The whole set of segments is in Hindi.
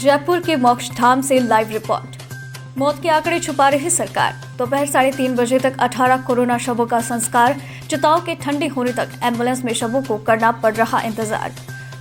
जयपुर के मोक्षधाम से लाइव रिपोर्ट। मौत के आंकड़े छुपा रही सरकार। दोपहर 3:30 बजे तक 18 कोरोना शवों का संस्कार। चिताओं के ठंडे होने तक एम्बुलेंस में शवों को करना पड़ रहा इंतजार।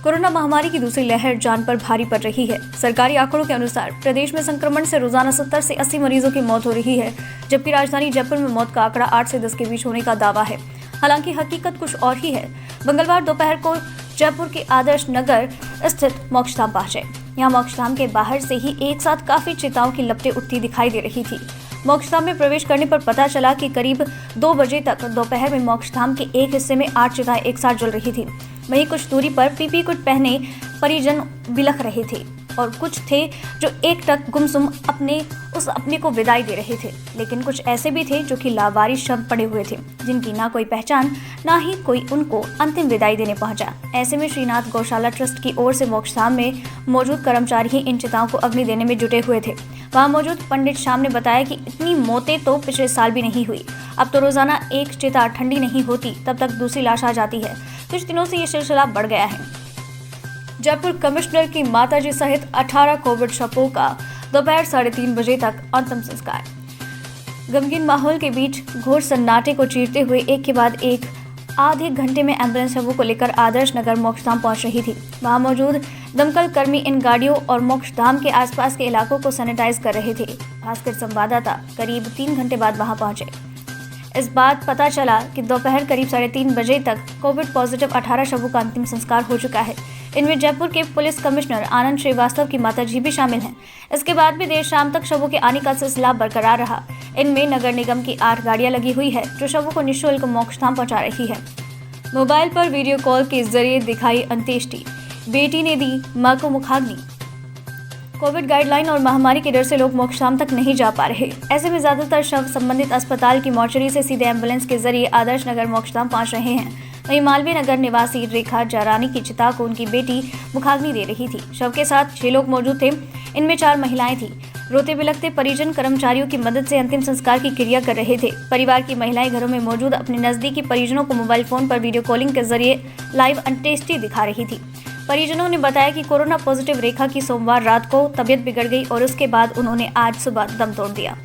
कोरोना महामारी की दूसरी लहर जान पर भारी पड़ रही है। सरकारी आंकड़ों के अनुसार प्रदेश में संक्रमण से रोजाना 70 से 80 मरीजों की मौत हो रही है, जबकि राजधानी जयपुर में मौत का आंकड़ा 8 से 10 के बीच होने का दावा है। हालांकि हकीकत कुछ और ही है। मंगलवार दोपहर को जयपुर के आदर्श नगर स्थित मोक्षधाम पहुंचे। यहाँ मोक्षधाम के बाहर से ही एक साथ काफी चिताओं की लपटें उठती दिखाई दे रही थी। मोक्षधाम में प्रवेश करने पर पता चला कि करीब 2 बजे तक दोपहर में मोक्षधाम के एक हिस्से में 8 चिताएं एक साथ जल रही थी। वहीं कुछ दूरी पर पीपी किट पहने परिजन बिलख रहे थे और कुछ थे जो एकटक गुमसुम अपने को विदाई दे रहे थे। लेकिन कुछ ऐसे भी थे जो कि लावारिस शव पड़े हुए थे, जिनकी ना कोई पहचान ना ही कोई उनको अंतिम विदाई देने पहुंचा। ऐसे में श्रीनाथ गौशाला ट्रस्ट की ओर से मोक्षधाम में मौजूद कर्मचारी ही इन चिताओं को अग्नि देने में जुटे हुए थे। वहां मौजूद पंडित श्याम ने बताया कि इतनी मौतें तो पिछले साल भी नहीं हुई। अब तो रोजाना एक चिता ठंडी नहीं होती तब तक दूसरी लाश आ जाती है। कुछ दिनों से ये सिलसिला बढ़ गया है। जयपुर कमिश्नर की माताजी सहित 18 कोविड शवों का दोपहर 3:30 बजे तक अंतिम संस्कार। गमगीन माहौल के बीच घोर सन्नाटे को चीरते हुए एक के बाद एक आधे घंटे में एम्बुलेंस शवों को लेकर आदर्श नगर मोक्षधाम पहुंच रही थी। वहां मौजूद दमकल कर्मी इन गाड़ियों और मोक्षधाम के आसपास के इलाकों को सैनिटाइज कर रहे थे। भास्कर संवाददाता करीब 3 घंटे बाद वहां पहुंचे। इस बात पता चला कि दोपहर करीब 3:30 बजे तक कोविड पॉजिटिव 18 शवों का अंतिम संस्कार हो चुका है। इनमें जयपुर के पुलिस कमिश्नर आनंद श्रीवास्तव की माताजी भी शामिल हैं। इसके बाद भी देर शाम तक शवों के आने का सिलसिला बरकरार रहा। इनमें नगर निगम की 8 गाड़ियां लगी हुई है जो शवों को निःशुल्क मोक्षधाम पहुंचा रही है। मोबाइल पर वीडियो कॉल के जरिए दिखाई अंत्येष्टि। बेटी ने दी मां को मुखाग्नि। कोविड गाइडलाइन और महामारी के डर से लोग मोक्षधाम तक नहीं जा पा रहे। ऐसे में ज्यादातर शव संबंधित अस्पताल की मोर्चरी से सीधे एम्बुलेंस के जरिए आदर्श नगर मोक्षधाम पहुंच रहे हैं। वहीं मालवीय नगर निवासी रेखा जारानी की चिता को उनकी बेटी मुखाग्नि दे रही थी। शव के साथ 6 लोग मौजूद थे। इनमें 4 महिलाएं थी। रोते बिलखते परिजन कर्मचारियों की मदद से अंतिम संस्कार की क्रिया कर रहे थे। परिवार की महिलाएं घरों में मौजूद अपने नजदीकी परिजनों को मोबाइल फोन पर वीडियो कॉलिंग के जरिए लाइव अंत्येष्टि दिखा रही थी। परिजनों ने बताया कि कोरोना पॉजिटिव रेखा की सोमवार रात को तबीयत बिगड़ गई और उसके बाद उन्होंने आज सुबह दम तोड़ दिया।